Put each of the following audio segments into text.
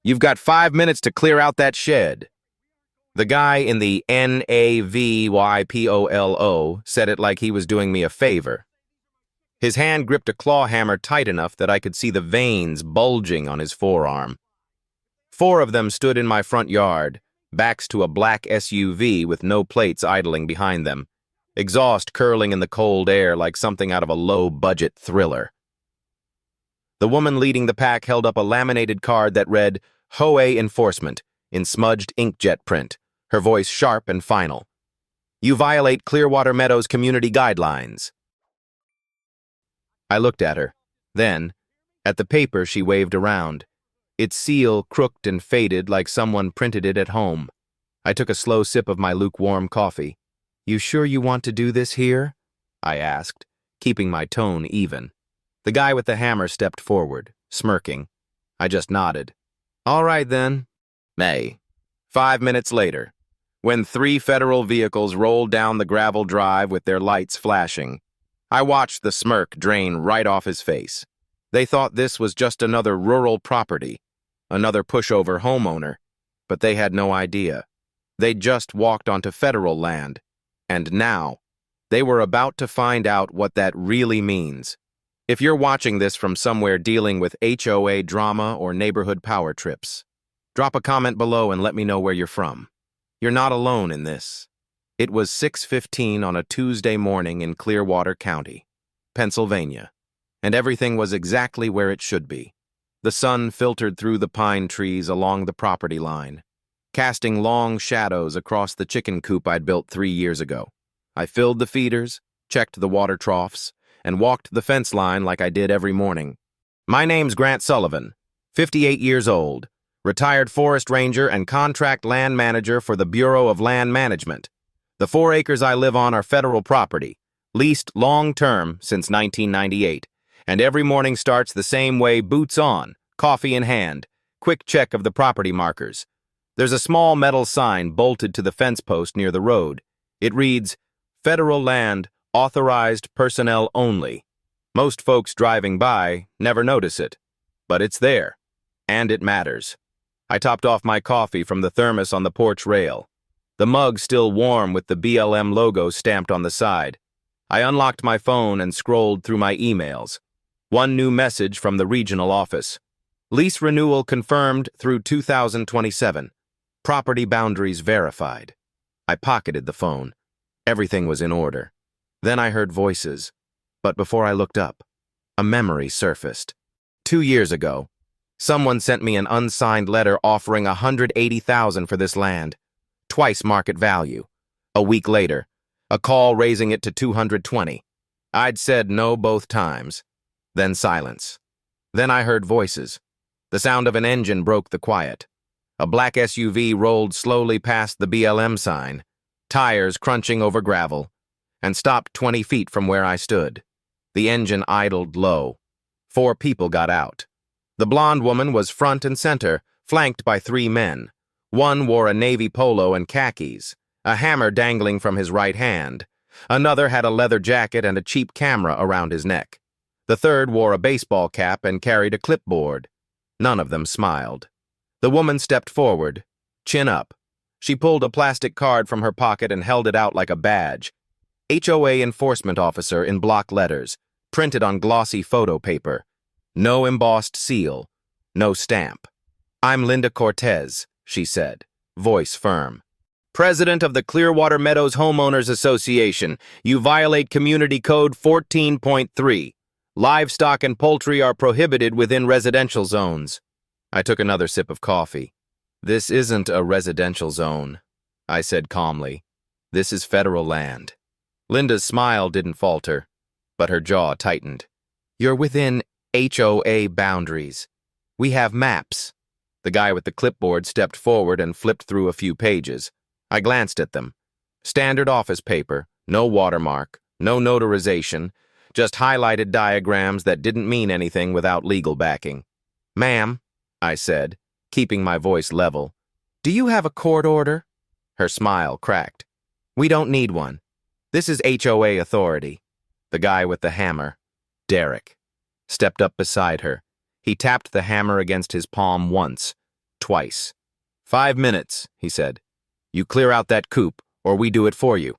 You've got 5 minutes to clear out that shed. The guy in the NAVYPOLO said it like he was doing me a favor. His hand gripped a claw hammer tight enough that I could see the veins bulging on his forearm. 4 of them stood in my front yard, backs to a black SUV with no plates idling behind them, exhaust curling in the cold air like something out of a low-budget thriller. The woman leading the pack held up a laminated card that read, HOA Enforcement, in smudged inkjet print, her voice sharp and final. You violate Clearwater Meadows community guidelines. I looked at her. Then, at the paper she waved around. Its seal crooked and faded like someone printed it at home. I took a slow sip of my lukewarm coffee. You sure you want to do this here? I asked, keeping my tone even. The guy with the hammer stepped forward, smirking. I just nodded. All right, then. May. 5 minutes later, when 3 federal vehicles rolled down the gravel drive with their lights flashing, I watched the smirk drain right off his face. They thought this was just another rural property, another pushover homeowner, but they had no idea. They'd just walked onto federal land, and now, they were about to find out what that really means. If you're watching this from somewhere dealing with HOA drama or neighborhood power trips, drop a comment below and let me know where you're from. You're not alone in this. It was 6:15 on a Tuesday morning in Clearwater County, Pennsylvania, and everything was exactly where it should be. The sun filtered through the pine trees along the property line, casting long shadows across the chicken coop I'd built 3 years ago. I filled the feeders, checked the water troughs, and walked the fence line like I did every morning. My name's Grant Sullivan, 58 years old, retired forest ranger and contract land manager for the Bureau of Land Management. The 4 acres I live on are federal property, leased long-term since 1998, and every morning starts the same way, boots on, coffee in hand, quick check of the property markers. There's a small metal sign bolted to the fence post near the road. It reads, Federal Land, Authorized Personnel Only. Most folks driving by never notice it, but it's there, and it matters. I topped off my coffee from the thermos on the porch rail, the mug still warm with the BLM logo stamped on the side. I unlocked my phone and scrolled through my emails. One new message from the regional office. Lease renewal confirmed through 2027. Property boundaries verified. I pocketed the phone. Everything was in order. Then I heard voices. But before I looked up, a memory surfaced. 2 years ago, someone sent me an unsigned letter offering $180,000 for this land, twice market value. A week later, a call raising it to $220,000. I'd said no both times. Then silence. Then I heard voices. The sound of an engine broke the quiet. A black SUV rolled slowly past the BLM sign, tires crunching over gravel, and stopped 20 feet from where I stood. The engine idled low. 4 people got out. The blonde woman was front and center, flanked by 3 men. One wore a navy polo and khakis, a hammer dangling from his right hand. Another had a leather jacket and a cheap camera around his neck. The third wore a baseball cap and carried a clipboard. None of them smiled. The woman stepped forward, chin up. She pulled a plastic card from her pocket and held it out like a badge. HOA Enforcement Officer in block letters, printed on glossy photo paper. No embossed seal, no stamp. I'm Linda Cortez, she said, voice firm. President of the Clearwater Meadows Homeowners Association, you violate Community Code 14.3. Livestock and poultry are prohibited within residential zones. I took another sip of coffee. This isn't a residential zone, I said calmly. This is federal land. Linda's smile didn't falter, but her jaw tightened. You're within HOA boundaries. We have maps. The guy with the clipboard stepped forward and flipped through a few pages. I glanced at them. Standard office paper, no watermark, no notarization, just highlighted diagrams that didn't mean anything without legal backing. Ma'am, I said, keeping my voice level, do you have a court order? Her smile cracked. We don't need one. This is HOA authority. The guy with the hammer, Derek, stepped up beside her. He tapped the hammer against his palm once. twice. 5 minutes, he said. You clear out that coop, or we do it for you.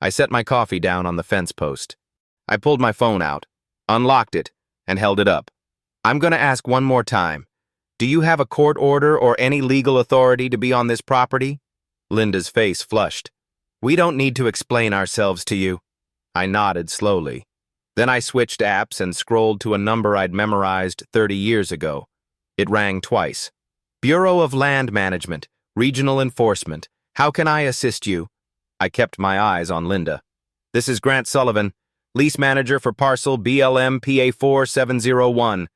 I set my coffee down on the fence post. I pulled my phone out, unlocked it, and held it up. I'm going to ask one more time. Do you have a court order or any legal authority to be on this property? Linda's face flushed. We don't need to explain ourselves to you. I nodded slowly. Then I switched apps and scrolled to a number I'd memorized 30 years ago. It rang twice. Bureau of Land Management, Regional Enforcement. How can I assist you? I kept my eyes on Linda. This is Grant Sullivan, lease manager for parcel BLM PA4701.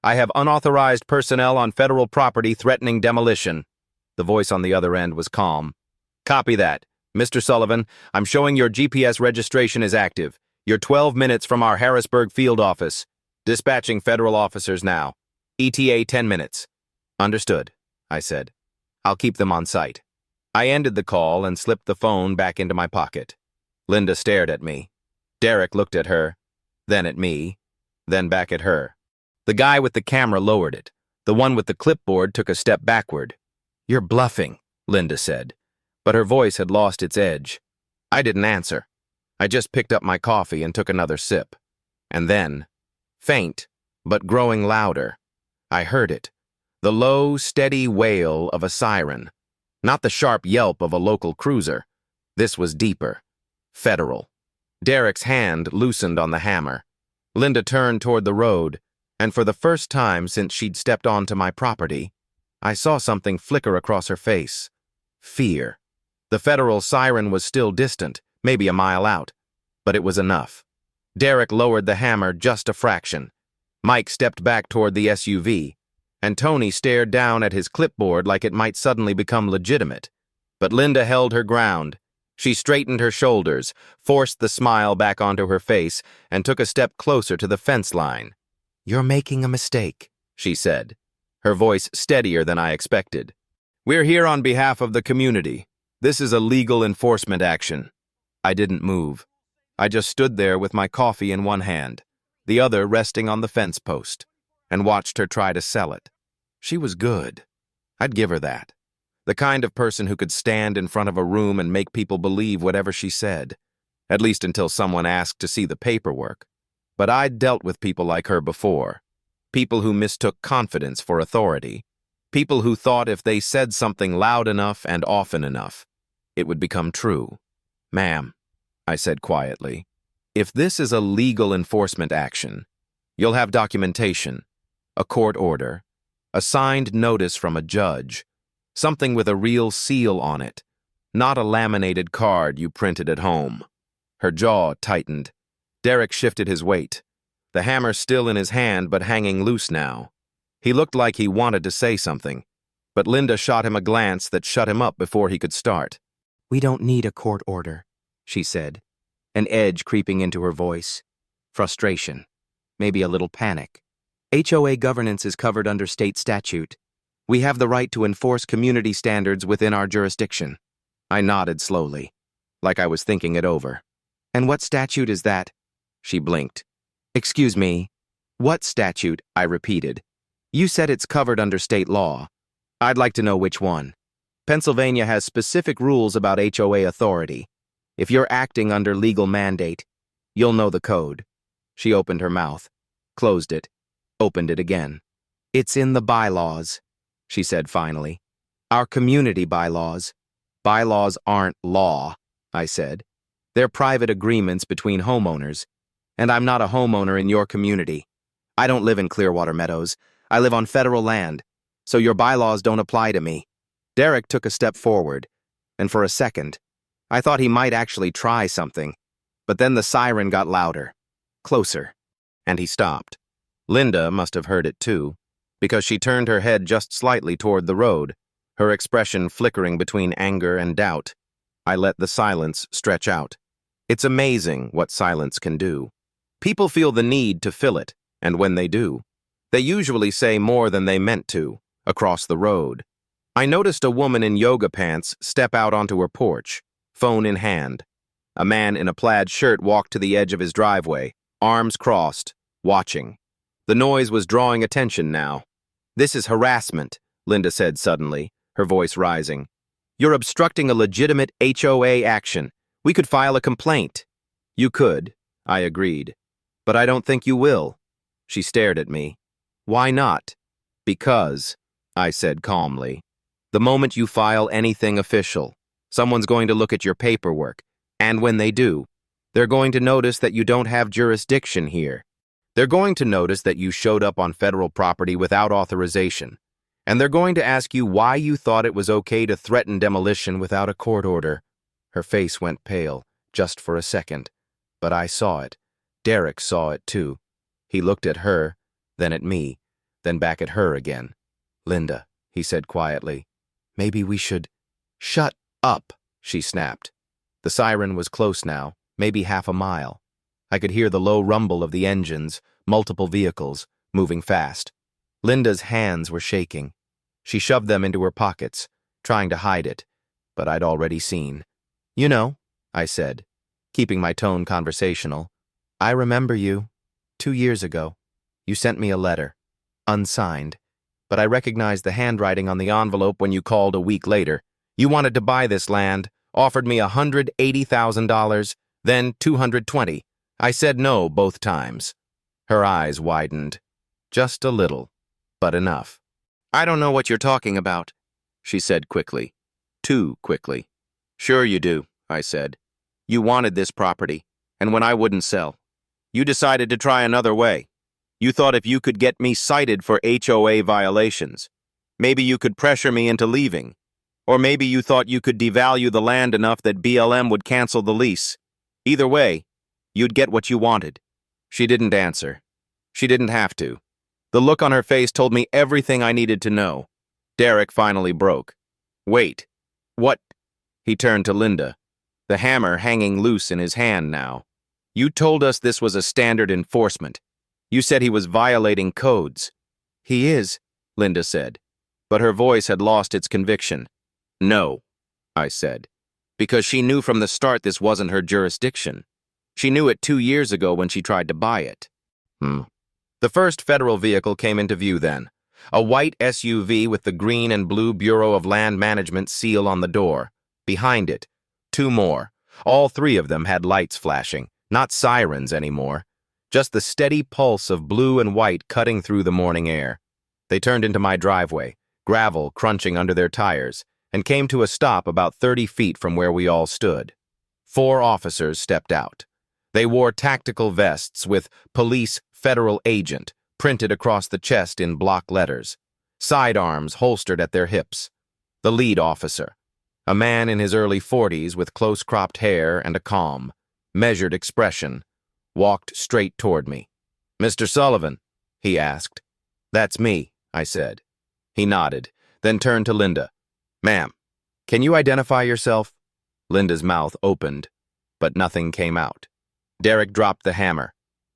I have unauthorized personnel on federal property threatening demolition. The voice on the other end was calm. Copy that. Mr. Sullivan, I'm showing your GPS registration is active. You're 12 minutes from our Harrisburg field office. Dispatching federal officers now. ETA 10 minutes. Understood, I said. I'll keep them on site. I ended the call and slipped the phone back into my pocket. Linda stared at me. Derek looked at her, then at me, then back at her. The guy with the camera lowered it. The one with the clipboard took a step backward. You're bluffing, Linda said, but her voice had lost its edge. I didn't answer. I just picked up my coffee and took another sip. And then, faint, but growing louder, I heard it. The low, steady wail of a siren. Not the sharp yelp of a local cruiser. This was deeper. Federal. Derek's hand loosened on the hammer. Linda turned toward the road, and for the first time since she'd stepped onto my property, I saw something flicker across her face. Fear. The federal siren was still distant, maybe a mile out, but it was enough. Derek lowered the hammer just a fraction. Mike stepped back toward the SUV, and Tony stared down at his clipboard like it might suddenly become legitimate. But Linda held her ground. She straightened her shoulders, forced the smile back onto her face, and took a step closer to the fence line. You're making a mistake, she said, her voice steadier than I expected. We're here on behalf of the community. This is a legal enforcement action. I didn't move. I just stood there with my coffee in one hand, the other resting on the fence post, and watched her try to sell it. She was good. I'd give her that. The kind of person who could stand in front of a room and make people believe whatever she said, at least until someone asked to see the paperwork. But I'd dealt with people like her before. People who mistook confidence for authority. People who thought if they said something loud enough and often enough, it would become true. Ma'am, I said quietly, if this is a legal enforcement action, you'll have documentation, a court order, a signed notice from a judge, something with a real seal on it, not a laminated card you printed at home. Her jaw tightened. Derek shifted his weight, the hammer still in his hand but hanging loose now. He looked like he wanted to say something, but Linda shot him a glance that shut him up before he could start. We don't need a court order, she said, an edge creeping into her voice. Frustration, maybe a little panic. HOA governance is covered under state statute. We have the right to enforce community standards within our jurisdiction. I nodded slowly, like I was thinking it over. And what statute is that? She blinked. Excuse me. What statute? I repeated. You said it's covered under state law. I'd like to know which one. Pennsylvania has specific rules about HOA authority. If you're acting under legal mandate, you'll know the code. She opened her mouth, closed it, opened it again. It's in the bylaws, she said finally. Our community bylaws. Bylaws aren't law, I said. They're private agreements between homeowners, and I'm not a homeowner in your community. I don't live in Clearwater Meadows. I live on federal land, so your bylaws don't apply to me. Derek took a step forward, and for a second, I thought he might actually try something, but then the siren got louder, closer, and he stopped. Linda must have heard it too, because she turned her head just slightly toward the road, her expression flickering between anger and doubt. I let the silence stretch out. It's amazing what silence can do. People feel the need to fill it, and when they do, they usually say more than they meant to, across the road. I noticed a woman in yoga pants step out onto her porch, phone in hand. A man in a plaid shirt walked to the edge of his driveway, arms crossed, watching. The noise was drawing attention now. This is harassment, Linda said suddenly, her voice rising. "You're obstructing a legitimate HOA action. We could file a complaint." "You could," I agreed. "But I don't think you will." She stared at me. "Why not?" "Because," I said calmly, "the moment you file anything official, someone's going to look at your paperwork, and when they do, they're going to notice that you don't have jurisdiction here. They're going to notice that you showed up on federal property without authorization, and they're going to ask you why you thought it was okay to threaten demolition without a court order." Her face went pale, just for a second, but I saw it. Derek saw it too. He looked at her, then at me, then back at her again. "Linda," he said quietly, "maybe we should—" "Shut up," she snapped. The siren was close now, maybe half a mile. I could hear the low rumble of the engines, multiple vehicles, moving fast. Linda's hands were shaking. She shoved them into her pockets, trying to hide it, but I'd already seen. "You know," I said, keeping my tone conversational, "I remember you. 2 years ago. You sent me a letter. Unsigned. But I recognized the handwriting on the envelope when you called a week later. You wanted to buy this land, offered me $180,000, then $220,000. I said no both times." Her eyes widened. Just a little, but enough. "I don't know what you're talking about," she said quickly. Too quickly. "Sure you do," I said. "You wanted this property, and when I wouldn't sell, you decided to try another way. You thought if you could get me cited for HOA violations, maybe you could pressure me into leaving. Or maybe you thought you could devalue the land enough that BLM would cancel the lease. Either way, you'd get what you wanted." She didn't answer. She didn't have to. The look on her face told me everything I needed to know. Derek finally broke. "Wait. What?" He turned to Linda, the hammer hanging loose in his hand now. "You told us this was a standard enforcement. You said he was violating codes." "He is," Linda said, but her voice had lost its conviction. "No," I said, because she knew from the start this wasn't her jurisdiction. She knew it 2 years ago when she tried to buy it. The first federal vehicle came into view then, a white SUV with the green and blue Bureau of Land Management seal on the door. Behind it, 2 more. All 3 of them had lights flashing, not sirens anymore. Just the steady pulse of blue and white cutting through the morning air. They turned into my driveway, gravel crunching under their tires, and came to a stop about 30 feet from where we all stood. 4 officers stepped out. They wore tactical vests with "Police Federal Agent" printed across the chest in block letters, sidearms holstered at their hips. The lead officer, a man in his early 40s with close-cropped hair and a calm, measured expression, walked straight toward me. "Mr. Sullivan?" he asked. "That's me," I said. He nodded, then turned to Linda. "Ma'am, can you identify yourself?" Linda's mouth opened, but nothing came out. Derek dropped the hammer.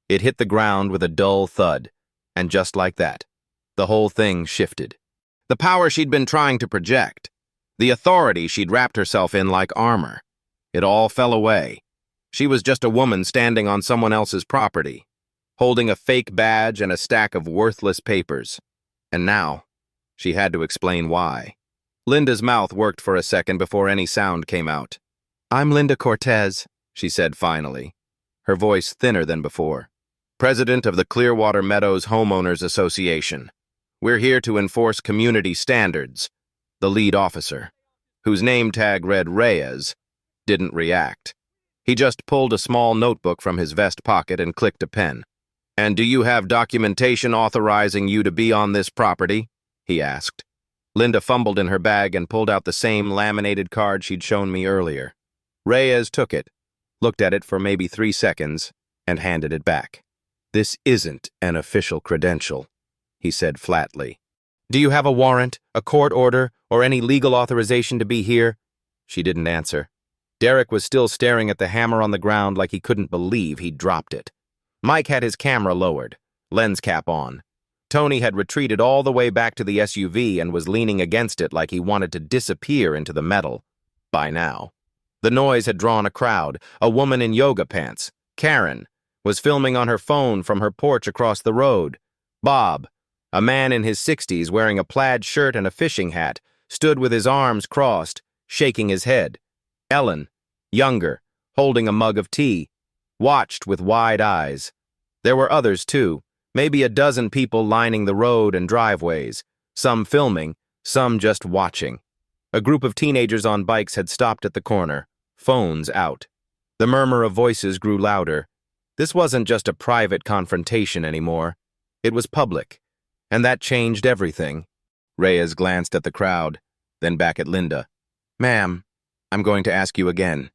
It hit the ground with a dull thud, and just like that, the whole thing shifted. The power she'd been trying to project, the authority she'd wrapped herself in like armor, it all fell away. She was just a woman standing on someone else's property, holding a fake badge and a stack of worthless papers. And now, she had to explain why. Linda's mouth worked for a second before any sound came out. "I'm Linda Cortez," she said finally, her voice thinner than before. "President of the Clearwater Meadows Homeowners Association. We're here to enforce community standards." The lead officer, whose name tag read Reyes, didn't react. He just pulled a small notebook from his vest pocket and clicked a pen. "And do you have documentation authorizing you to be on this property?" he asked. Linda fumbled in her bag and pulled out the same laminated card she'd shown me earlier. Reyes took it, looked at it for maybe 3 seconds, and handed it back. "This isn't an official credential," he said flatly. "Do you have a warrant, a court order, or any legal authorization to be here?" She didn't answer. Derek was still staring at the hammer on the ground like he couldn't believe he'd dropped it. Mike had his camera lowered, lens cap on. Tony had retreated all the way back to the SUV and was leaning against it like he wanted to disappear into the metal. By now. The noise had drawn a crowd. A woman in yoga pants, Karen, was filming on her phone from her porch across the road. Bob, A man in his 60s wearing a plaid shirt and a fishing hat stood with his arms crossed, shaking his head. Ellen, younger, holding a mug of tea, watched with wide eyes. There were others, too, maybe a dozen people lining the road and driveways, some filming, some just watching. A group of teenagers on bikes had stopped at the corner, phones out. The murmur of voices grew louder. This wasn't just a private confrontation anymore. It was public, and that changed everything. Reyes glanced at the crowd, then back at Linda. "Ma'am, I'm going to ask you again.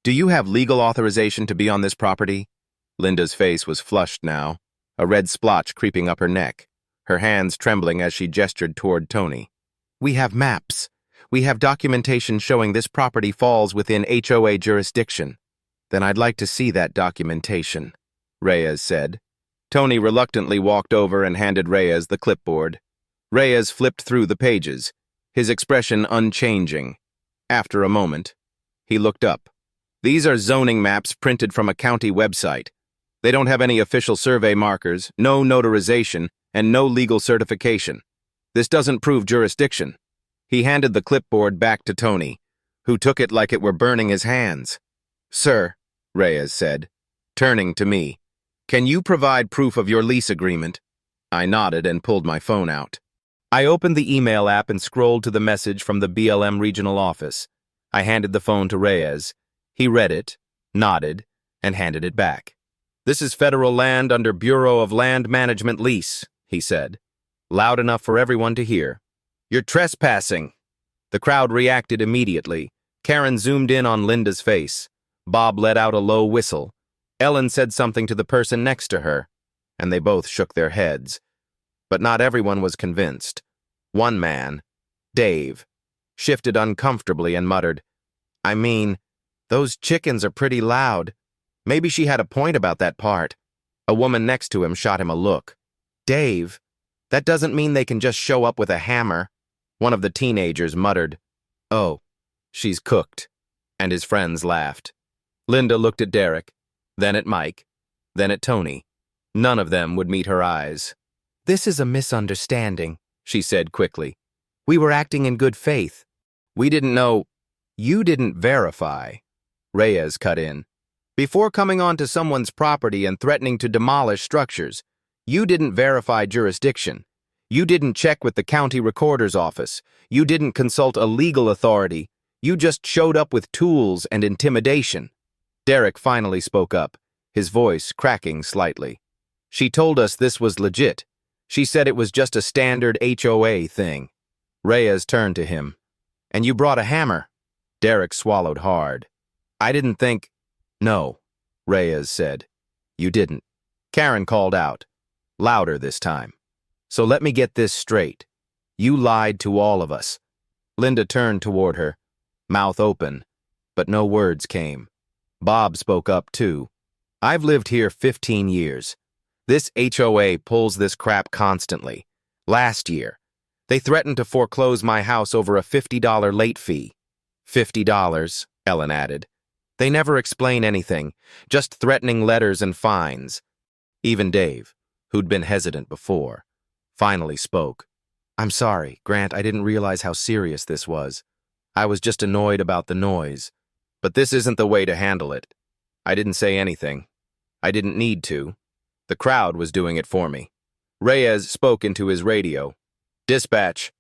Do you have legal authorization to be on this property?" Linda's face was flushed now, a red splotch creeping up her neck, her hands trembling as she gestured toward Tony. "We have maps. We have documentation showing this property falls within HOA jurisdiction." "Then I'd like to see that documentation," Reyes said. Tony reluctantly walked over and handed Reyes the clipboard. Reyes flipped through the pages, his expression unchanging. After a moment, he looked up. "These are zoning maps printed from a county website. They don't have any official survey markers, no notarization, and no legal certification. This doesn't prove jurisdiction." He handed the clipboard back to Tony, who took it like it were burning his hands. "Sir," Reyes said, turning to me, "can you provide proof of your lease agreement?" I nodded and pulled my phone out. I opened the email app and scrolled to the message from the BLM regional office. I handed the phone to Reyes. He read it, nodded, and handed it back. "This is federal land under Bureau of Land Management lease," he said, loud enough for everyone to hear. "You're trespassing." The crowd reacted immediately. Karen zoomed in on Linda's face. Bob let out a low whistle. Ellen said something to the person next to her, and they both shook their heads. But not everyone was convinced. One man, Dave, shifted uncomfortably and muttered, "I mean, those chickens are pretty loud. Maybe she had a point about that part." A woman next to him shot him a look. "Dave, that doesn't mean they can just show up with a hammer." One of the teenagers muttered, "Oh, she's cooked," and his friends laughed. Linda looked at Derek, then at Mike, then at Tony. None of them would meet her eyes. "This is a misunderstanding," she said quickly. "We were acting in good faith. We didn't know—" "You didn't verify," Reyes cut in. "Before coming onto someone's property and threatening to demolish structures, you didn't verify jurisdiction. You didn't check with the county recorder's office. You didn't consult a legal authority. You just showed up with tools and intimidation." Derek finally spoke up, his voice cracking slightly. "She told us this was legit. She said it was just a standard HOA thing." Reyes turned to him. "And you brought a hammer?" Derek swallowed hard. "I didn't think—" "No," Reyes said. "You didn't." Karen called out, louder this time. "So let me get this straight. You lied to all of us." Linda turned toward her, mouth open, but no words came. Bob spoke up too. "I've lived here 15 years. This HOA pulls this crap constantly. Last year, they threatened to foreclose my house over a $50 late fee." $50, Ellen added. "They never explain anything, just threatening letters and fines." Even Dave, who'd been hesitant before, finally spoke. "I'm sorry, Grant, I didn't realize how serious this was. I was just annoyed about the noise. But this isn't the way to handle it." I didn't say anything. I didn't need to. The crowd was doing it for me. Reyes spoke into his radio. "Dispatch,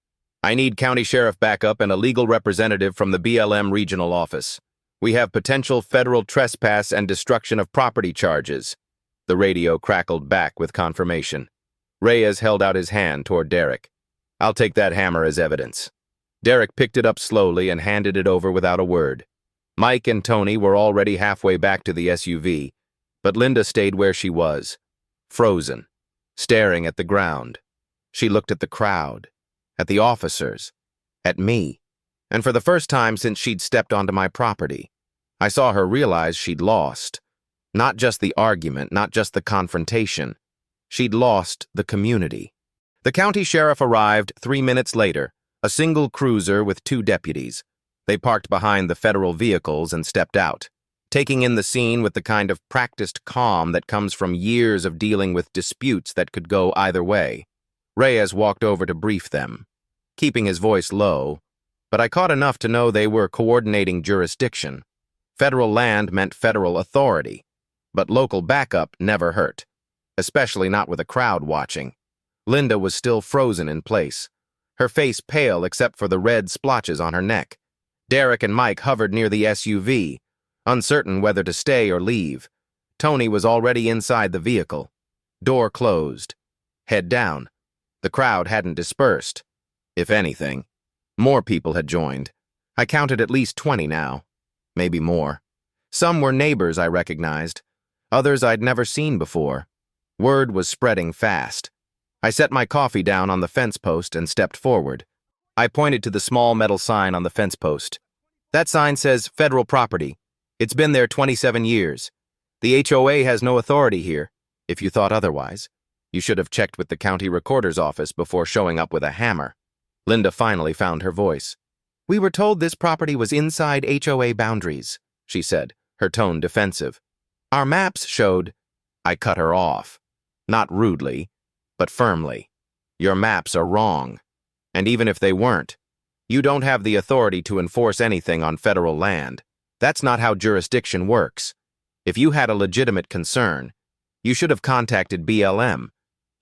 I need County Sheriff backup and a legal representative from the BLM regional office. We have potential federal trespass and destruction of property charges." The radio crackled back with confirmation. Reyes held out his hand toward Derek. "I'll take that hammer as evidence." Derek picked it up slowly and handed it over without a word. Mike and Tony were already halfway back to the SUV, but Linda stayed where she was, frozen, staring at the ground. She looked at the crowd, at the officers, at me, and for the first time since she'd stepped onto my property, I saw her realize she'd lost. Not just the argument, not just the confrontation. She'd lost the community. The county sheriff arrived 3 minutes later, a single cruiser with 2 deputies. They parked behind the federal vehicles and stepped out, taking in the scene with the kind of practiced calm that comes from years of dealing with disputes that could go either way. Reyes walked over to brief them, keeping his voice low, but I caught enough to know they were coordinating jurisdiction. Federal land meant federal authority, but local backup never hurt, especially not with a crowd watching. Linda was still frozen in place, her face pale except for the red splotches on her neck. Derek and Mike hovered near the SUV, uncertain whether to stay or leave. Tony was already inside the vehicle. Door closed. Head down. The crowd hadn't dispersed. If anything, more people had joined. I counted at least 20 now. Maybe more. Some were neighbors I recognized. Others I'd never seen before. Word was spreading fast. I set my coffee down on the fence post and stepped forward. I pointed to the small metal sign on the fence post. That sign says federal property. It's been there 27 years. The HOA has no authority here. If you thought otherwise, you should have checked with the county recorder's office before showing up with a hammer. Linda finally found her voice. We were told this property was inside HOA boundaries, she said, her tone defensive. Our maps showed... I cut her off. Not rudely, but firmly. Your maps are wrong. And even if they weren't, you don't have the authority to enforce anything on federal land. That's not how jurisdiction works. If you had a legitimate concern, you should have contacted BLM.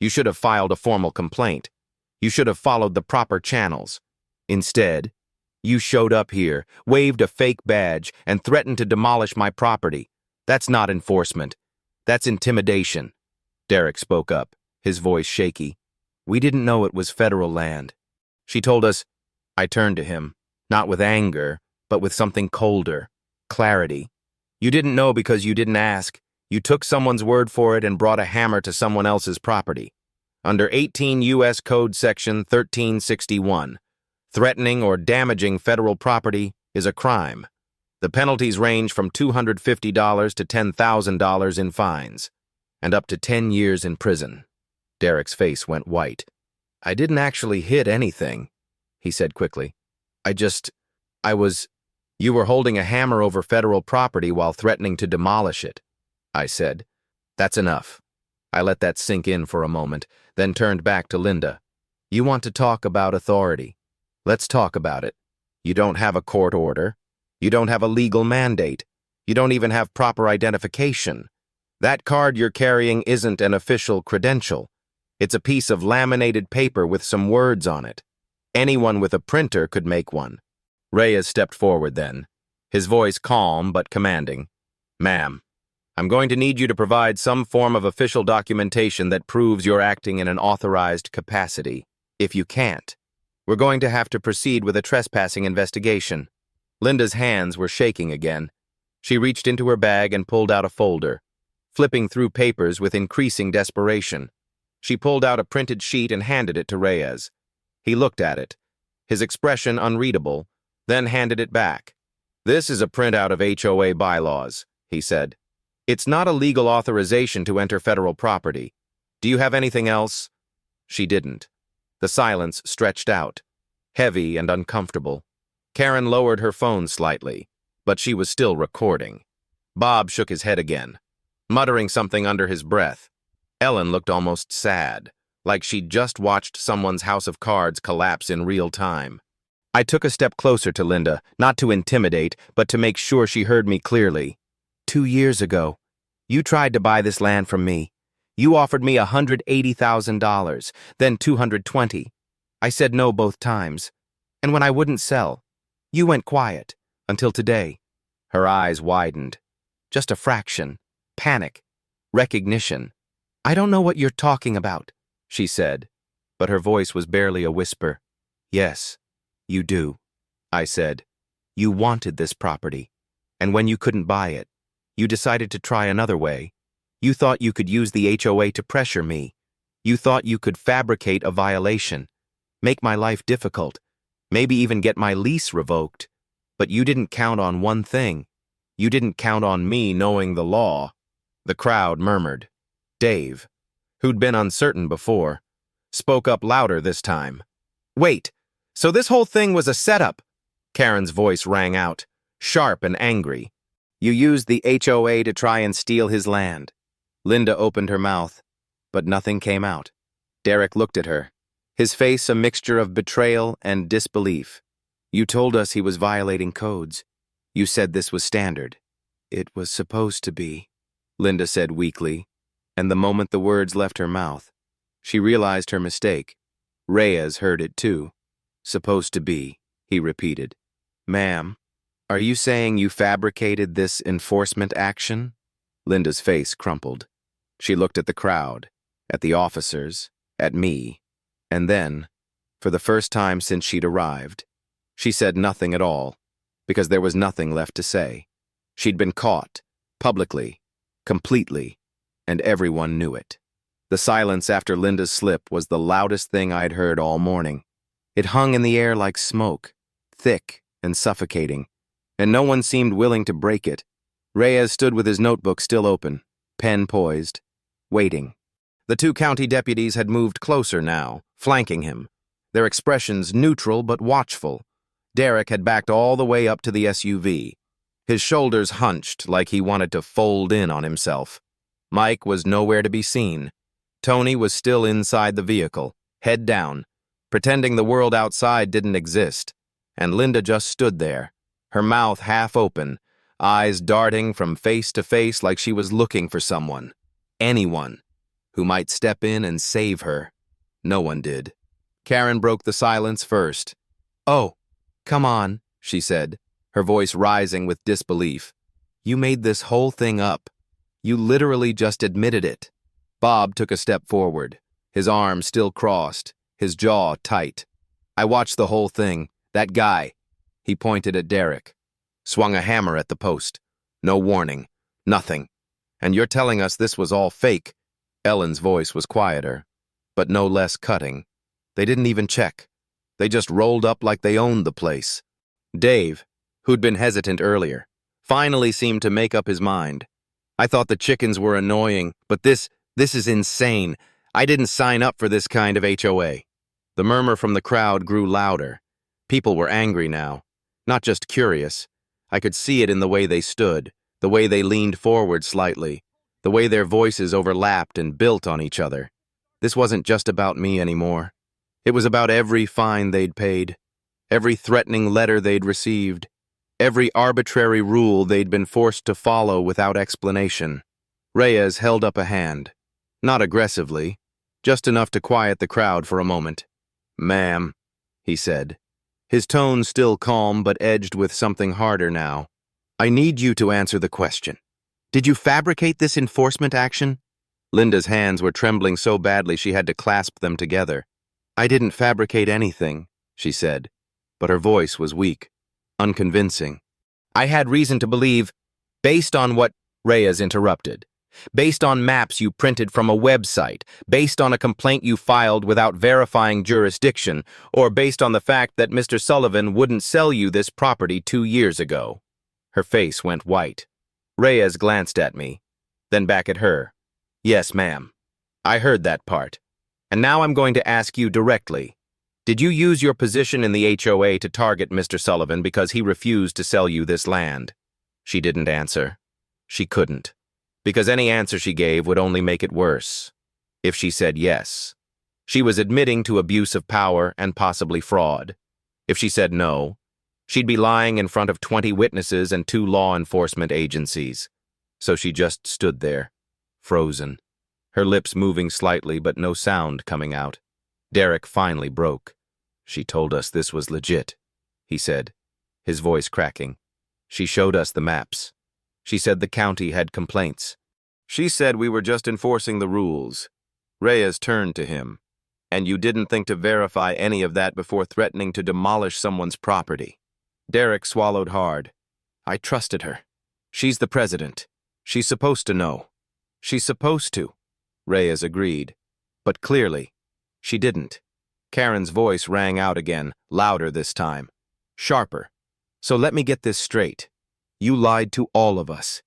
You should have filed a formal complaint. You should have followed the proper channels. Instead, you showed up here, waved a fake badge, and threatened to demolish my property. That's not enforcement. That's intimidation. Derek spoke up, his voice shaky. We didn't know it was federal land. She told us. I turned to him, not with anger, but with something colder, clarity. You didn't know because you didn't ask. You took someone's word for it and brought a hammer to someone else's property. Under 18 U.S. Code Section 1361, threatening or damaging federal property is a crime. The penalties range from $250 to $10,000 in fines, and up to 10 years in prison. Derek's face went white. I didn't actually hit anything, he said quickly. You were holding a hammer over federal property while threatening to demolish it, I said. That's enough. I let that sink in for a moment, then turned back to Linda. You want to talk about authority? Let's talk about it. You don't have a court order. You don't have a legal mandate. You don't even have proper identification. That card you're carrying isn't an official credential. It's a piece of laminated paper with some words on it. Anyone with a printer could make one. Reyes stepped forward then, his voice calm but commanding. Ma'am, I'm going to need you to provide some form of official documentation that proves you're acting in an authorized capacity. If you can't, we're going to have to proceed with a trespassing investigation. Linda's hands were shaking again. She reached into her bag and pulled out a folder, flipping through papers with increasing desperation. She pulled out a printed sheet and handed it to Reyes. He looked at it, his expression unreadable, then handed it back. This is a printout of HOA bylaws, he said. It's not a legal authorization to enter federal property. Do you have anything else? She didn't. The silence stretched out, heavy and uncomfortable. Karen lowered her phone slightly, but she was still recording. Bob shook his head again, muttering something under his breath. Ellen looked almost sad, like she'd just watched someone's house of cards collapse in real time. I took a step closer to Linda, not to intimidate, but to make sure she heard me clearly. 2 years ago, you tried to buy this land from me. You offered me $180,000, then $220,000. I said no both times. And when I wouldn't sell, you went quiet, until today. Her eyes widened. Just a fraction. Panic. Recognition. I don't know what you're talking about, she said, but her voice was barely a whisper. Yes, you do, I said. You wanted this property, and when you couldn't buy it, you decided to try another way. You thought you could use the HOA to pressure me. You thought you could fabricate a violation, make my life difficult, maybe even get my lease revoked. But you didn't count on one thing. You didn't count on me knowing the law. The crowd murmured. Dave, who'd been uncertain before, spoke up louder this time. Wait, so this whole thing was a setup? Karen's voice rang out, sharp and angry. You used the HOA to try and steal his land. Linda opened her mouth, but nothing came out. Derek looked at her, his face a mixture of betrayal and disbelief. "You told us he was violating codes. You said this was standard." "It was supposed to be," Linda said weakly, and the moment the words left her mouth, she realized her mistake. Reyes heard it too. "Supposed to be," he repeated. "Ma'am, are you saying you fabricated this enforcement action?" Linda's face crumpled. She looked at the crowd, at the officers, at me, and then, for the first time since she'd arrived, she said nothing at all, because there was nothing left to say. She'd been caught, publicly, completely, and everyone knew it. The silence after Linda's slip was the loudest thing I'd heard all morning. It hung in the air like smoke, thick and suffocating, and no one seemed willing to break it. Reyes stood with his notebook still open, pen poised, waiting. The two county deputies had moved closer now, flanking him, their expressions neutral but watchful. Derek had backed all the way up to the SUV, his shoulders hunched like he wanted to fold in on himself. Mike was nowhere to be seen. Tony was still inside the vehicle, head down, pretending the world outside didn't exist, and Linda just stood there, her mouth half open, eyes darting from face to face like she was looking for someone, anyone, who might step in and save her. No one did. Karen broke the silence first. "Oh, come on," she said, her voice rising with disbelief. "You made this whole thing up. You literally just admitted it." Bob took a step forward, his arms still crossed, his jaw tight. "I watched the whole thing. That guy," he pointed at Derek, "swung a hammer at the post. No warning. Nothing. And you're telling us this was all fake." Ellen's voice was quieter, but no less cutting. "They didn't even check. They just rolled up like they owned the place." Dave, who'd been hesitant earlier, finally seemed to make up his mind. "I thought the chickens were annoying, but this is insane. I didn't sign up for this kind of HOA." The murmur from the crowd grew louder. People were angry now, not just curious. I could see it in the way they stood, the way they leaned forward slightly, the way their voices overlapped and built on each other. This wasn't just about me anymore. It was about every fine they'd paid, every threatening letter they'd received, every arbitrary rule they'd been forced to follow without explanation. Reyes held up a hand. Not aggressively, just enough to quiet the crowd for a moment. "Ma'am," he said, his tone still calm but edged with something harder now. "I need you to answer the question. Did you fabricate this enforcement action?" Linda's hands were trembling so badly she had to clasp them together. "I didn't fabricate anything," she said, but her voice was weak, unconvincing. "I had reason to believe, based on what—" Reyes interrupted. "Based on maps you printed from a website, based on a complaint you filed without verifying jurisdiction, or based on the fact that Mr. Sullivan wouldn't sell you this property 2 years ago." Her face went white. Reyes glanced at me, then back at her. "Yes, ma'am. I heard that part. And now I'm going to ask you directly. Did you use your position in the HOA to target Mr. Sullivan because he refused to sell you this land?" She didn't answer. She couldn't, because any answer she gave would only make it worse. If she said yes, she was admitting to abuse of power and possibly fraud. If she said no, she'd be lying in front of 20 witnesses and 2 law enforcement agencies. So she just stood there, frozen, her lips moving slightly but no sound coming out. Derek finally broke. "She told us this was legit," he said, his voice cracking. "She showed us the maps. She said the county had complaints. She said we were just enforcing the rules." Reyes turned to him. "And you didn't think to verify any of that before threatening to demolish someone's property?" Derek swallowed hard. "I trusted her. She's the president. She's supposed to know." "She's supposed to," Reyes agreed. "But clearly, she didn't." Karen's voice rang out again, louder this time, sharper. "So let me get this straight. You lied to all of us.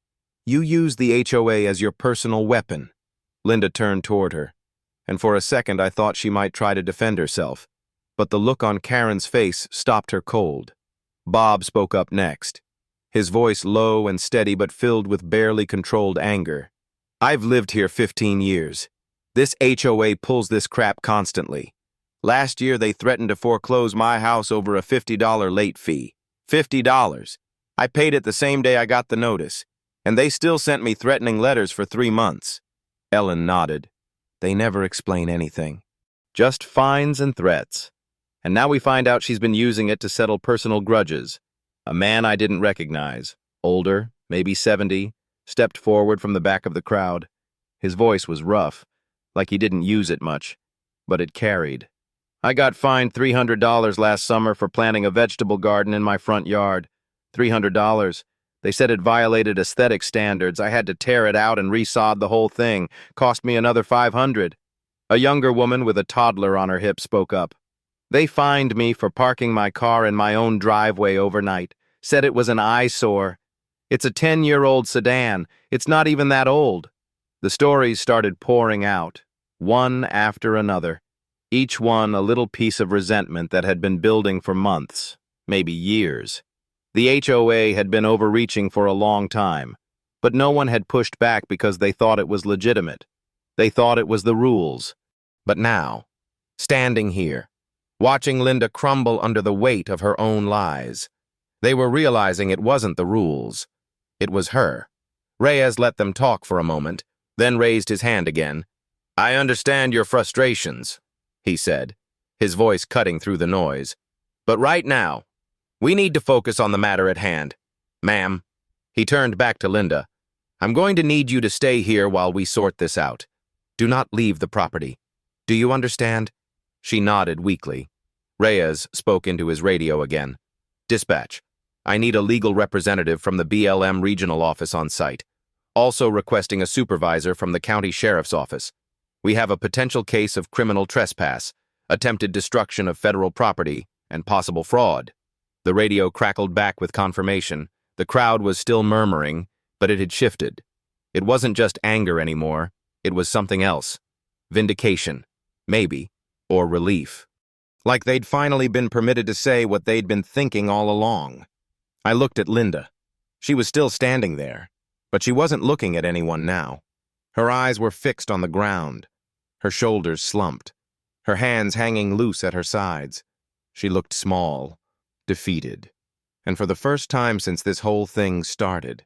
You used the HOA as your personal weapon." Linda turned toward her, and for a second I thought she might try to defend herself, but the look on Karen's face stopped her cold. Bob spoke up next, his voice low and steady but filled with barely controlled anger. "I've lived here 15 years. This HOA pulls this crap constantly. Last year, they threatened to foreclose my house over a $50 late fee. $50. I paid it the same day I got the notice, and they still sent me threatening letters for 3 months. Ellen nodded. They never explain anything. Just fines and threats. And now we find out she's been using it to settle personal grudges. A man I didn't recognize, older, maybe 70, stepped forward from the back of the crowd. His voice was rough, like he didn't use it much, but it carried. I got fined $300 last summer for planting a vegetable garden in my front yard. $300. They said it violated aesthetic standards. I had to tear it out and resod the whole thing. Cost me another $500. A younger woman with a toddler on her hip spoke up. They fined me for parking my car in my own driveway overnight. Said it was an eyesore. It's a 10-year-old sedan. It's not even that old. The stories started pouring out, one after another. Each one a little piece of resentment that had been building for months, maybe years. The HOA had been overreaching for a long time, but no one had pushed back because they thought it was legitimate. They thought it was the rules. But now, standing here, watching Linda crumble under the weight of her own lies, they were realizing it wasn't the rules. It was her. Reyes let them talk for a moment, then raised his hand again. "I understand your frustrations," he said, his voice cutting through the noise. "But right now, we need to focus on the matter at hand. Ma'am," he turned back to Linda, "I'm going to need you to stay here while we sort this out. Do not leave the property. Do you understand?" She nodded weakly. Reyes spoke into his radio again. "Dispatch, I need a legal representative from the BLM regional office on site. Also requesting a supervisor from the county sheriff's office. We have a potential case of criminal trespass, attempted destruction of federal property, and possible fraud." The radio crackled back with confirmation. The crowd was still murmuring, but it had shifted. It wasn't just anger anymore. It was something else. Vindication, maybe, or relief. Like they'd finally been permitted to say what they'd been thinking all along. I looked at Linda. She was still standing there, but she wasn't looking at anyone now. Her eyes were fixed on the ground. Her shoulders slumped, her hands hanging loose at her sides. She looked small, defeated. And for the first time since this whole thing started,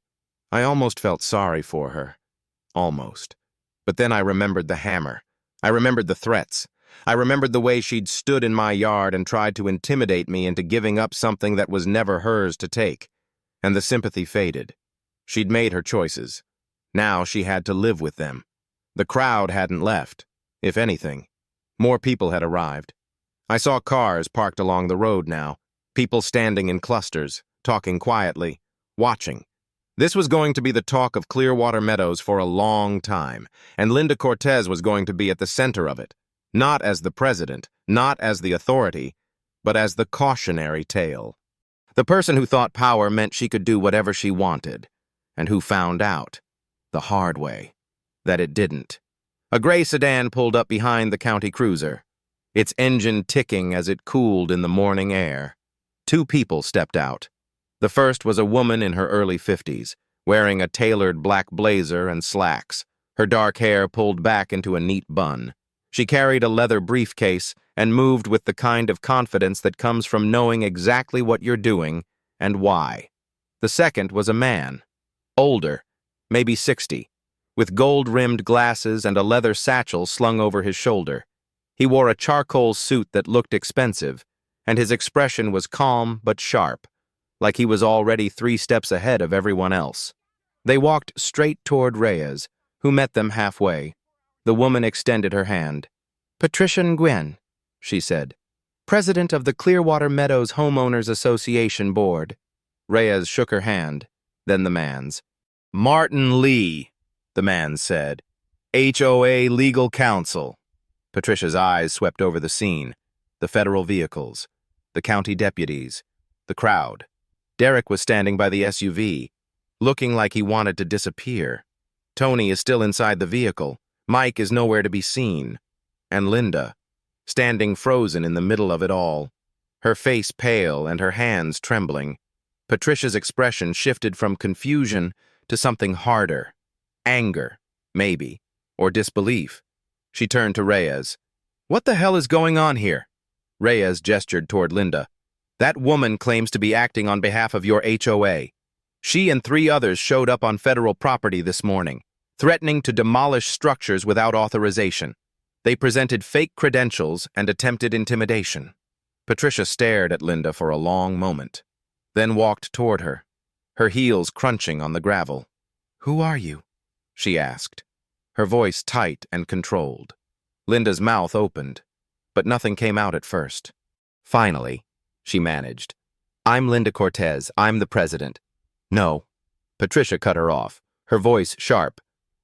I almost felt sorry for her. Almost. But then I remembered the hammer. I remembered the threats. I remembered the way she'd stood in my yard and tried to intimidate me into giving up something that was never hers to take. And the sympathy faded. She'd made her choices. Now she had to live with them. The crowd hadn't left. If anything, more people had arrived. I saw cars parked along the road now, people standing in clusters, talking quietly, watching. This was going to be the talk of Clearwater Meadows for a long time, and Linda Cortez was going to be at the center of it, not as the president, not as the authority, but as the cautionary tale. The person who thought power meant she could do whatever she wanted, and who found out, the hard way, that it didn't. A gray sedan pulled up behind the county cruiser, its engine ticking as it cooled in the morning air. 2 people stepped out. The first was a woman in her early 50s, wearing a tailored black blazer and slacks, her dark hair pulled back into a neat bun. She carried a leather briefcase and moved with the kind of confidence that comes from knowing exactly what you're doing and why. The second was a man, older, maybe 60, with gold-rimmed glasses and a leather satchel slung over his shoulder. He wore a charcoal suit that looked expensive, and his expression was calm but sharp, like he was already 3 steps ahead of everyone else. They walked straight toward Reyes, who met them halfway. The woman extended her hand. "Patricia Nguyen," she said, "president of the Clearwater Meadows Homeowners Association Board." Reyes shook her hand, then the man's. "Martin Lee," the man said, "HOA legal counsel." Patricia's eyes swept over the scene, the federal vehicles, the county deputies, the crowd. Derek was standing by the SUV, looking like he wanted to disappear. Tony is still inside the vehicle. Mike is nowhere to be seen. And Linda, standing frozen in the middle of it all, her face pale and her hands trembling. Patricia's expression shifted from confusion to something harder. Anger, maybe, or disbelief. She turned to Reyes. What the hell is going on here? Reyes gestured toward Linda. That woman claims to be acting on behalf of your HOA. She and 3 others showed up on federal property this morning, threatening to demolish structures without authorization. They presented fake credentials and attempted intimidation. Patricia stared at Linda for a long moment, then walked toward her, her heels crunching on the gravel. "Who are you?" she asked, her voice tight and controlled. Linda's mouth opened, but nothing came out at first. Finally, she managed. "I'm Linda Cortez. I'm the president." "No." Patricia cut her off, her voice sharp.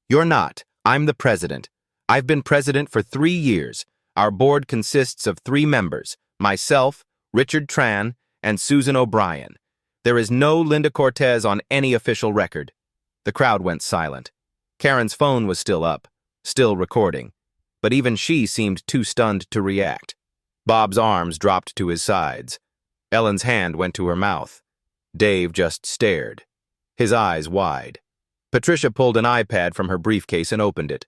"You're not. I'm the president. I've been president for 3 years. Our board consists of 3 members, myself, Richard Tran, and Susan O'Brien. There is no Linda Cortez on any official record." The crowd went silent. Karen's phone was still up, still recording, but even she seemed too stunned to react. Bob's arms dropped to his sides. Ellen's hand went to her mouth. Dave just stared, his eyes wide. Patricia pulled an iPad from her briefcase and opened it,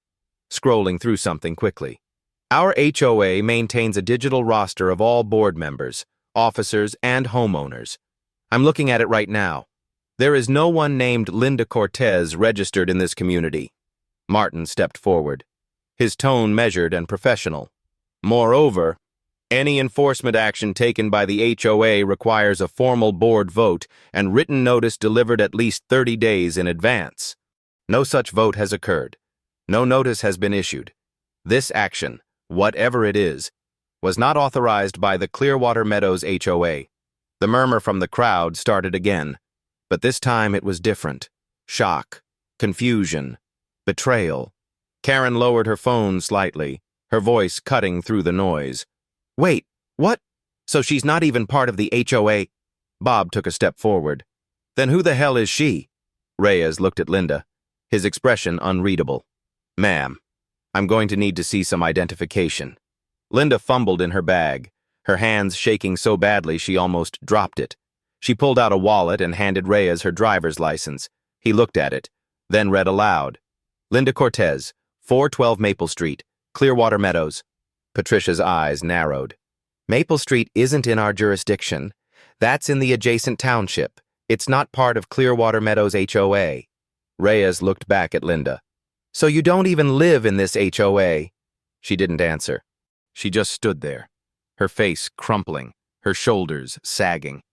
scrolling through something quickly. "Our HOA maintains a digital roster of all board members, officers, and homeowners. I'm looking at it right now. There is no one named Linda Cortez registered in this community." Martin stepped forward, his tone measured and professional. "Moreover, any enforcement action taken by the HOA requires a formal board vote and written notice delivered at least 30 days in advance. No such vote has occurred. No notice has been issued. This action, whatever it is, was not authorized by the Clearwater Meadows HOA." The murmur from the crowd started again, but this time it was different. Shock, confusion, betrayal. Karen lowered her phone slightly, her voice cutting through the noise. "Wait, what? So she's not even part of the HOA?" Bob took a step forward. "Then who the hell is she?" Reyes looked at Linda, his expression unreadable. "Ma'am, I'm going to need to see some identification." Linda fumbled in her bag, her hands shaking so badly she almost dropped it. She pulled out a wallet and handed Reyes her driver's license. He looked at it, then read aloud. "Linda Cortez, 412 Maple Street, Clearwater Meadows." Patricia's eyes narrowed. "Maple Street isn't in our jurisdiction. That's in the adjacent township. It's not part of Clearwater Meadows HOA." Reyes looked back at Linda. "So you don't even live in this HOA?" She didn't answer. She just stood there, her face crumpling, her shoulders sagging.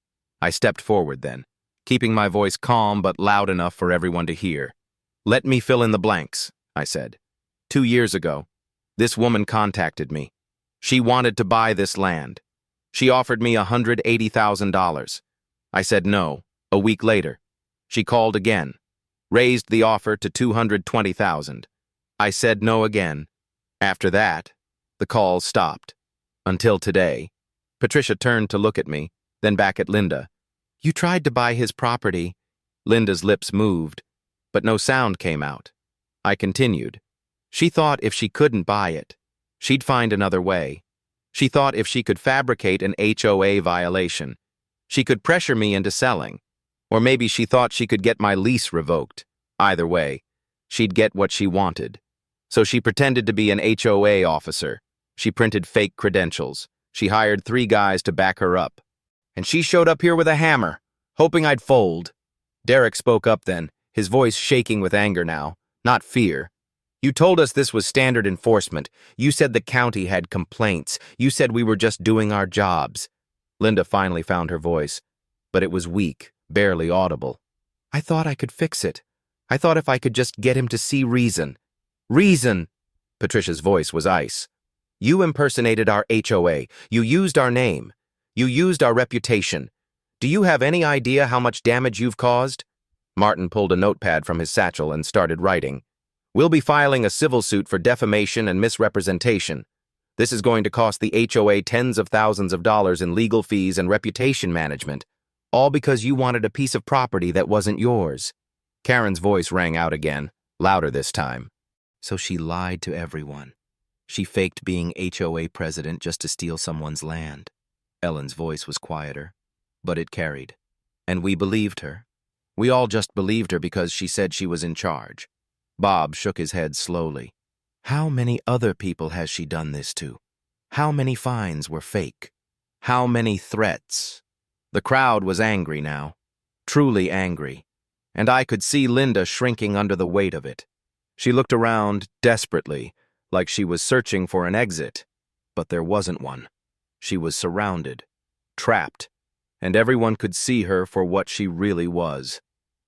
I stepped forward then, keeping my voice calm but loud enough for everyone to hear. "Let me fill in the blanks," I said. 2 years ago, this woman contacted me. She wanted to buy this land. She offered me $180,000. I said no. A week later, she called again, raised the offer to $220,000. I said no again. After that, the calls stopped. Until today. Patricia turned to look at me, then back at Linda. "You tried to buy his property." Linda's lips moved, but no sound came out. I continued. "She thought if she couldn't buy it, she'd find another way. She thought if she could fabricate an HOA violation, she could pressure me into selling. Or maybe she thought she could get my lease revoked. Either way, she'd get what she wanted. So she pretended to be an HOA officer. She printed fake credentials. She hired 3 guys to back her up. And she showed up here with a hammer, hoping I'd fold." Derek spoke up then, his voice shaking with anger now, not fear. "You told us this was standard enforcement. You said the county had complaints. You said we were just doing our jobs." Linda finally found her voice, but it was weak, barely audible. "I thought I could fix it. I thought if I could just get him to see reason." "Reason!" Patricia's voice was ice. "You impersonated our HOA. You used our name. You used our reputation. Do you have any idea how much damage you've caused?" Martin pulled a notepad from his satchel and started writing. "We'll be filing a civil suit for defamation and misrepresentation. This is going to cost the HOA tens of thousands of dollars in legal fees and reputation management, all because you wanted a piece of property that wasn't yours." Karen's voice rang out again, louder this time. "So she lied to everyone. She faked being HOA president just to steal someone's land." Ellen's voice was quieter, but it carried. "And we believed her. We all just believed her because she said she was in charge." Bob shook his head slowly. "How many other people has she done this to?" How many fines were fake? How many threats? The crowd was angry now, truly angry, and I could see Linda shrinking under the weight of it. She looked around desperately, like she was searching for an exit, but there wasn't one. She was surrounded, trapped, and everyone could see her for what she really was.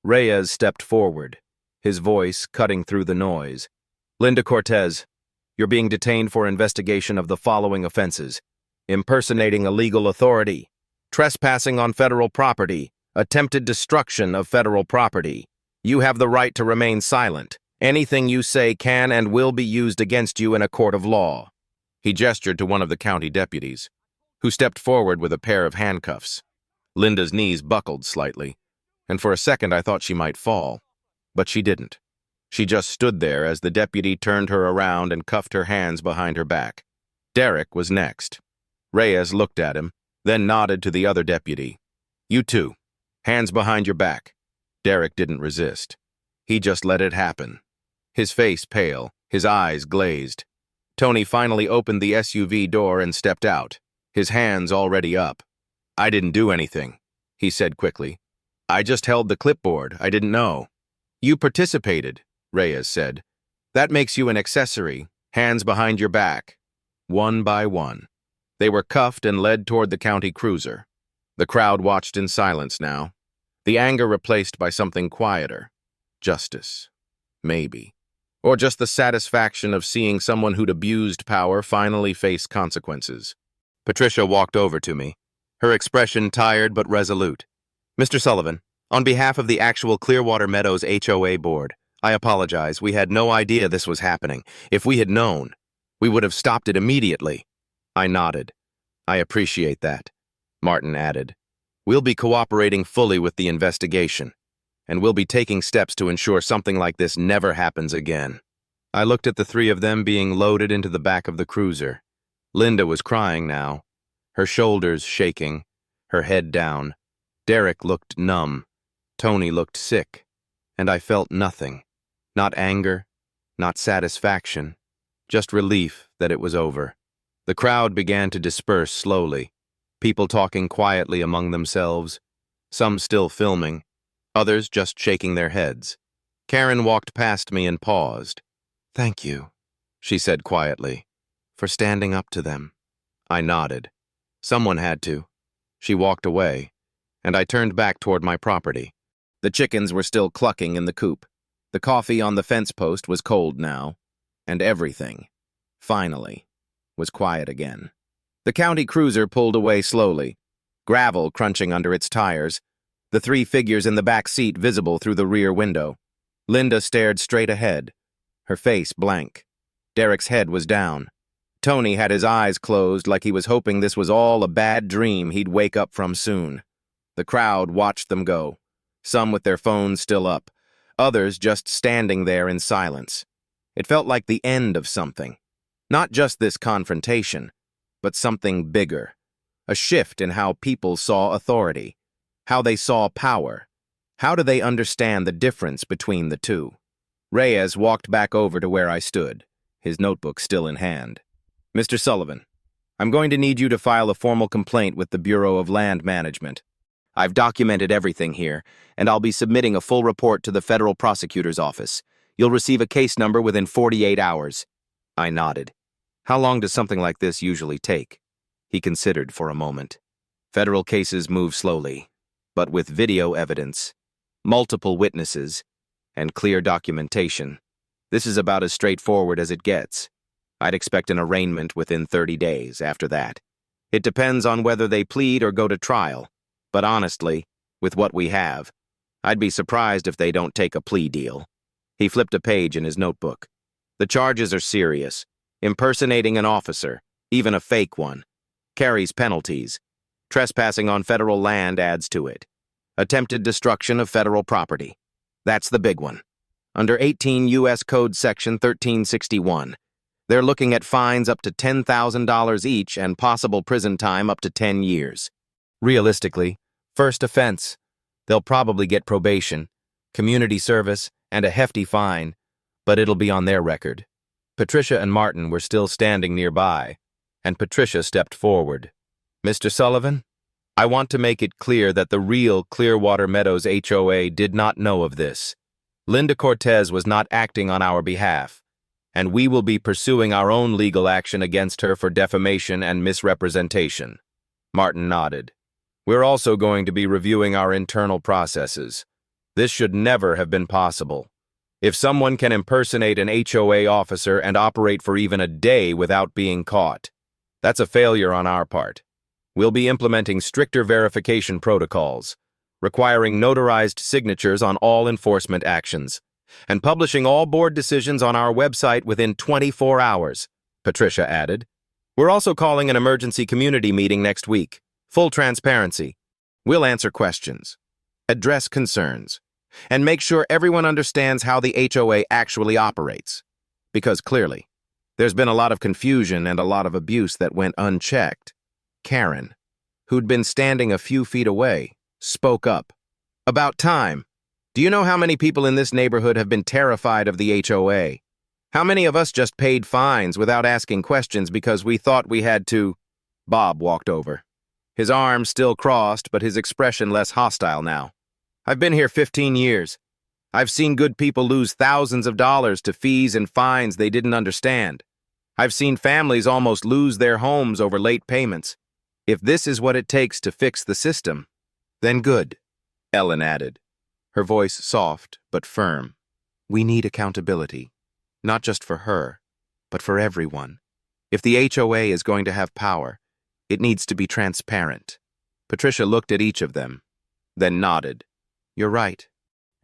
Reyes stepped forward, his voice cutting through the noise. Linda Cortez, you're being detained for investigation of the following offenses: impersonating a legal authority, trespassing on federal property, attempted destruction of federal property. You have the right to remain silent. Anything you say can and will be used against you in a court of law. He gestured to one of the county deputies, who stepped forward with a pair of handcuffs. Linda's knees buckled slightly, and for a second I thought she might fall, but she didn't. She just stood there as the deputy turned her around and cuffed her hands behind her back. Derek was next. Reyes looked at him, then nodded to the other deputy. You two, hands behind your back. Derek didn't resist. He just let it happen. His face pale, his eyes glazed. Tony finally opened the SUV door and stepped out, his hands already up. I didn't do anything, he said quickly. I just held the clipboard. I didn't know. You participated, Reyes said. That makes you an accessory. Hands behind your back. One by one. They were cuffed and led toward the county cruiser. The crowd watched in silence now, the anger replaced by something quieter. Justice. Maybe. Or just the satisfaction of seeing someone who'd abused power finally face consequences. Patricia walked over to me, her expression tired but resolute. Mr. Sullivan, on behalf of the actual Clearwater Meadows HOA board, I apologize. We had no idea this was happening. If we had known, we would have stopped it immediately. I nodded. I appreciate that, Martin added. We'll be cooperating fully with the investigation, and we'll be taking steps to ensure something like this never happens again. I looked at the three of them being loaded into the back of the cruiser. Linda was crying now, her shoulders shaking, her head down. Derek looked numb. Tony looked sick, and I felt nothing. Not anger, not satisfaction, just relief that it was over. The crowd began to disperse slowly, people talking quietly among themselves, some still filming, others just shaking their heads. Karen walked past me and paused. Thank you, she said quietly, for standing up to them. I nodded. Someone had to. She walked away, and I turned back toward my property. The chickens were still clucking in the coop. The coffee on the fence post was cold now, and everything, finally, was quiet again. The county cruiser pulled away slowly, gravel crunching under its tires, the three figures in the back seat visible through the rear window. Linda stared straight ahead, her face blank. Derek's head was down. Tony had his eyes closed like he was hoping this was all a bad dream he'd wake up from soon. The crowd watched them go, some with their phones still up, others just standing there in silence. It felt like the end of something. Not just this confrontation, but something bigger. A shift in how people saw authority, how they saw power. How do they understand the difference between the two? Reyes walked back over to where I stood, his notebook still in hand. Mr. Sullivan, I'm going to need you to file a formal complaint with the Bureau of Land Management. I've documented everything here, and I'll be submitting a full report to the federal prosecutor's office. You'll receive a case number within 48 hours. I nodded. How long does something like this usually take? He considered for a moment. Federal cases move slowly, but with video evidence, multiple witnesses, and clear documentation, this is about as straightforward as it gets. I'd expect an arraignment within 30 days after that. It depends on whether they plead or go to trial. But honestly, with what we have, I'd be surprised if they don't take a plea deal. He flipped a page in his notebook. The charges are serious. Impersonating an officer, even a fake one, carries penalties. Trespassing on federal land adds to it. Attempted destruction of federal property. That's the big one. Under 18 U.S. Code Section 1361, they're looking at fines up to $10,000 each and possible prison time up to 10 years. Realistically, first offense, they'll probably get probation, community service, and a hefty fine, but it'll be on their record. Patricia and Martin were still standing nearby, and Patricia stepped forward. "Mr. Sullivan, I want to make it clear that the real Clearwater Meadows HOA did not know of this. Linda Cortez was not acting on our behalf, and we will be pursuing our own legal action against her for defamation and misrepresentation." Martin nodded. "We're also going to be reviewing our internal processes. This should never have been possible. If someone can impersonate an HOA officer and operate for even a day without being caught, that's a failure on our part. We'll be implementing stricter verification protocols, requiring notarized signatures on all enforcement actions, and publishing all board decisions on our website within 24 hours, Patricia added. "We're also calling an emergency community meeting next week. Full transparency. We'll answer questions, address concerns, and make sure everyone understands how the HOA actually operates. Because clearly, there's been a lot of confusion and a lot of abuse that went unchecked." Karen, who'd been standing a few feet away, spoke up. "About time. Do you know how many people in this neighborhood have been terrified of the HOA? How many of us just paid fines without asking questions because we thought we had to?" Bob walked over. His arms still crossed, but his expression less hostile now. "I've been here 15 years. I've seen good people lose thousands of dollars to fees and fines they didn't understand. I've seen families almost lose their homes over late payments. If this is what it takes to fix the system, then good," Ellen added, her voice soft but firm. "We need accountability, not just for her, but for everyone. If the HOA is going to have power, it needs to be transparent." Patricia looked at each of them, then nodded. "You're right.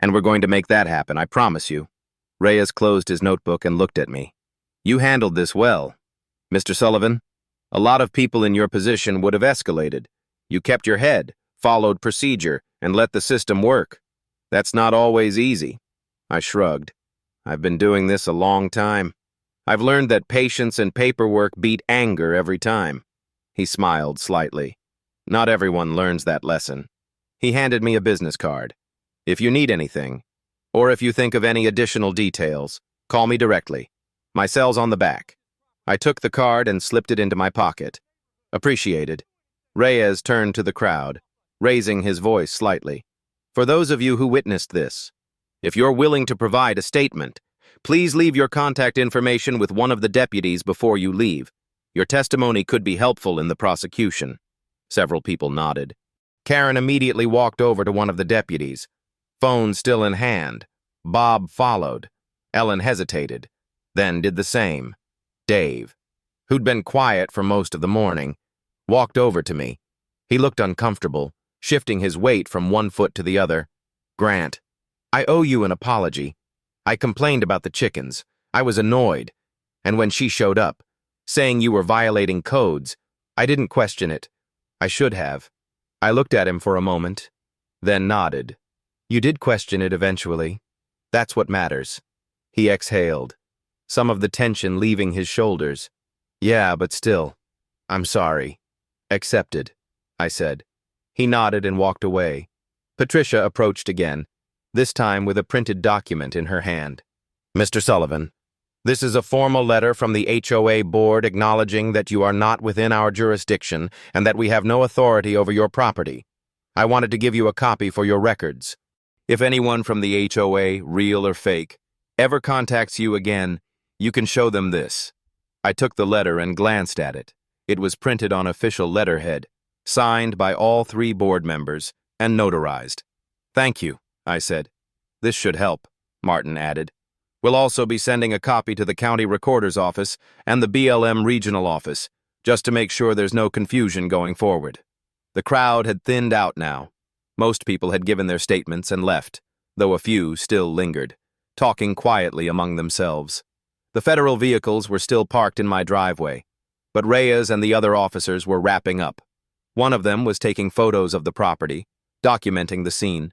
And we're going to make that happen, I promise you." Reyes closed his notebook and looked at me. "You handled this well, Mr. Sullivan. A lot of people in your position would have escalated. You kept your head, followed procedure, and let the system work. That's not always easy." I shrugged. "I've been doing this a long time. I've learned that patience and paperwork beat anger every time." He smiled slightly. "Not everyone learns that lesson." He handed me a business card. "If you need anything, or if you think of any additional details, call me directly. My cell's on the back." I took the card and slipped it into my pocket. "Appreciated." Reyes turned to the crowd, raising his voice slightly. "For those of you who witnessed this, if you're willing to provide a statement, please leave your contact information with one of the deputies before you leave. Your testimony could be helpful in the prosecution." Several people nodded. Karen immediately walked over to one of the deputies, phone still in hand. Bob followed. Ellen hesitated, then did the same. Dave, who'd been quiet for most of the morning, walked over to me. He looked uncomfortable, shifting his weight from one foot to the other. "Grant, I owe you an apology. I complained about the chickens. I was annoyed. And when she showed up, saying you were violating codes, I didn't question it. I should have." I looked at him for a moment, then nodded. "You did question it eventually. That's what matters." He exhaled, some of the tension leaving his shoulders. "Yeah, but still, I'm sorry." "Accepted," I said. He nodded and walked away. Patricia approached again, this time with a printed document in her hand. "Mr. Sullivan, this is a formal letter from the HOA board acknowledging that you are not within our jurisdiction and that we have no authority over your property. I wanted to give you a copy for your records. If anyone from the HOA, real or fake, ever contacts you again, you can show them this." I took the letter and glanced at it. It was printed on official letterhead, signed by all 3 board members, and notarized. "Thank you," I said. "This should help," Martin added. "We'll also be sending a copy to the county recorder's office and the BLM regional office, just to make sure there's no confusion going forward." The crowd had thinned out now. Most people had given their statements and left, though a few still lingered, talking quietly among themselves. The federal vehicles were still parked in my driveway, but Reyes and the other officers were wrapping up. One of them was taking photos of the property, documenting the scene.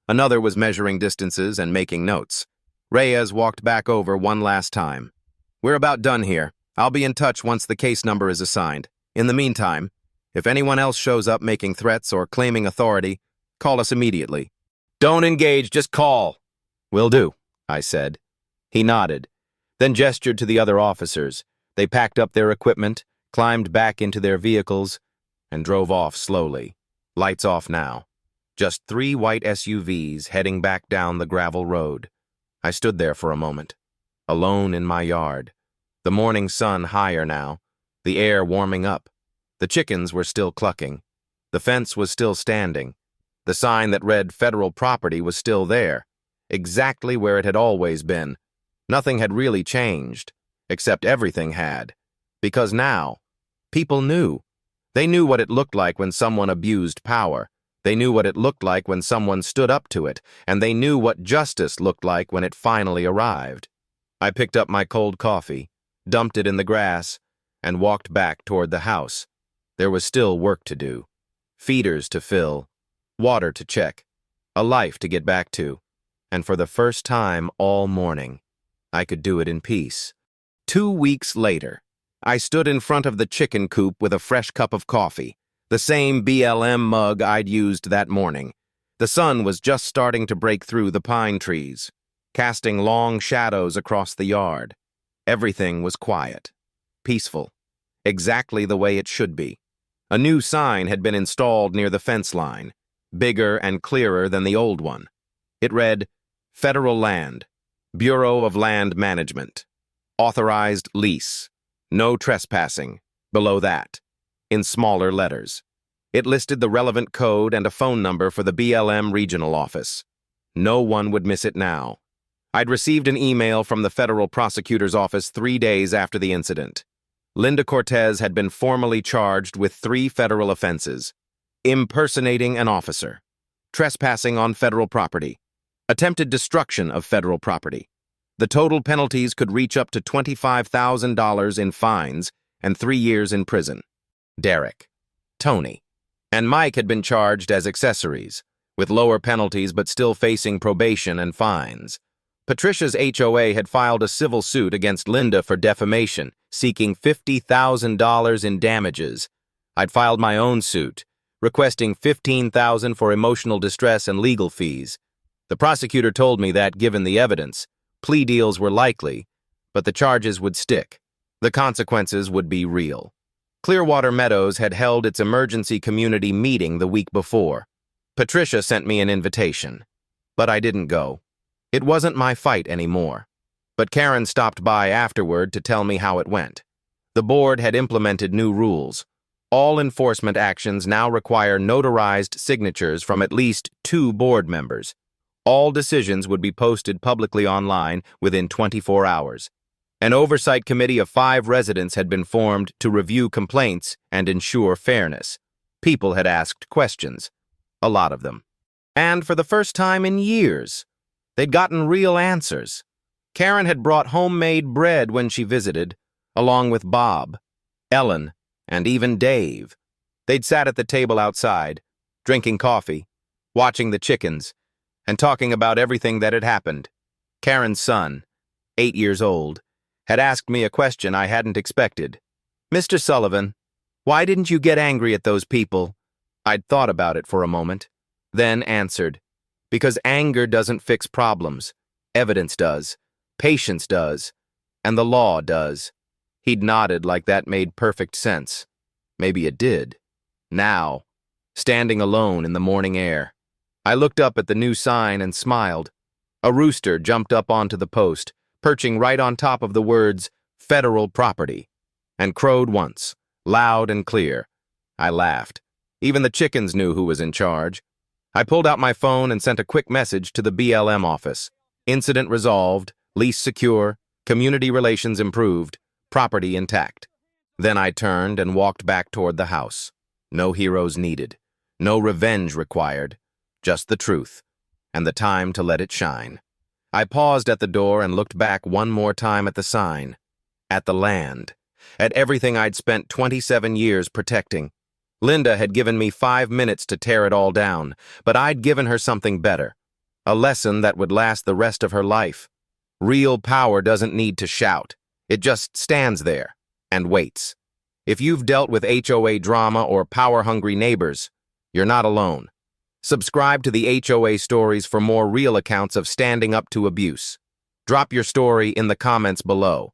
Another was measuring distances and making notes. Reyes walked back over one last time. "We're about done here. I'll be in touch once the case number is assigned. In the meantime, if anyone else shows up making threats or claiming authority, call us immediately." "Don't engage, just call." "Will do," I said. He nodded, then gestured to the other officers. They packed up their equipment, climbed back into their vehicles, and drove off slowly. Lights off now. Just 3 white SUVs heading back down the gravel road. I stood there for a moment, alone in my yard. The morning sun higher now, the air warming up. The chickens were still clucking. The fence was still standing. The sign that read federal property was still there, exactly where it had always been. Nothing had really changed, except everything had. Because now, people knew. They knew what it looked like when someone abused power. They knew what it looked like when someone stood up to it, and they knew what justice looked like when it finally arrived. I picked up my cold coffee, dumped it in the grass, and walked back toward the house. There was still work to do. Feeders to fill, water to check, a life to get back to, and for the first time all morning, I could do it in peace. 2 weeks later, I stood in front of the chicken coop with a fresh cup of coffee, the same BLM mug I'd used that morning. The sun was just starting to break through the pine trees, casting long shadows across the yard. Everything was quiet, peaceful, exactly the way it should be. A new sign had been installed near the fence line, bigger and clearer than the old one. It read, Federal Land, Bureau of Land Management, Authorized Lease, No Trespassing, below that, in smaller letters. It listed the relevant code and a phone number for the BLM regional office. No one would miss it now. I'd received an email from the federal prosecutor's office 3 days after the incident. Linda Cortez had been formally charged with 3 federal offenses: impersonating an officer, trespassing on federal property, attempted destruction of federal property. The total penalties could reach up to $25,000 in fines and 3 years in prison. Derek, Tony, and Mike had been charged as accessories, with lower penalties but still facing probation and fines. Patricia's HOA had filed a civil suit against Linda for defamation, seeking $50,000 in damages. I'd filed my own suit, requesting $15,000 for emotional distress and legal fees. The prosecutor told me that, given the evidence, plea deals were likely, but the charges would stick. The consequences would be real. Clearwater Meadows had held its emergency community meeting the week before. Patricia sent me an invitation, but I didn't go. It wasn't my fight anymore. But Karen stopped by afterward to tell me how it went. The board had implemented new rules. All enforcement actions now require notarized signatures from at least 2 board members. All decisions would be posted publicly online within 24 hours. An oversight committee of 5 residents had been formed to review complaints and ensure fairness. People had asked questions, a lot of them. And for the first time in years, they'd gotten real answers. Karen had brought homemade bread when she visited, along with Bob, Ellen, and even Dave. They'd sat at the table outside, drinking coffee, watching the chickens, and talking about everything that had happened. Karen's son, 8 years old, had asked me a question I hadn't expected. "Mr. Sullivan, why didn't you get angry at those people?" I'd thought about it for a moment, then answered, "Because anger doesn't fix problems. Evidence does, patience does, and the law does." He'd nodded like that made perfect sense. Maybe it did. Now, standing alone in the morning air, I looked up at the new sign and smiled. A rooster jumped up onto the post, perching right on top of the words, "Federal Property," and crowed once, loud and clear. I laughed. Even the chickens knew who was in charge. I pulled out my phone and sent a quick message to the BLM office. Incident resolved, lease secure, community relations improved, property intact. Then I turned and walked back toward the house. No heroes needed, no revenge required, just the truth, and the time to let it shine. I paused at the door and looked back one more time at the sign, at the land, at everything I'd spent 27 years protecting. Linda had given me 5 minutes to tear it all down, but I'd given her something better, a lesson that would last the rest of her life. Real power doesn't need to shout. It just stands there and waits. If you've dealt with HOA drama or power-hungry neighbors, you're not alone. Subscribe to the HOA Stories for more real accounts of standing up to abuse. Drop your story in the comments below.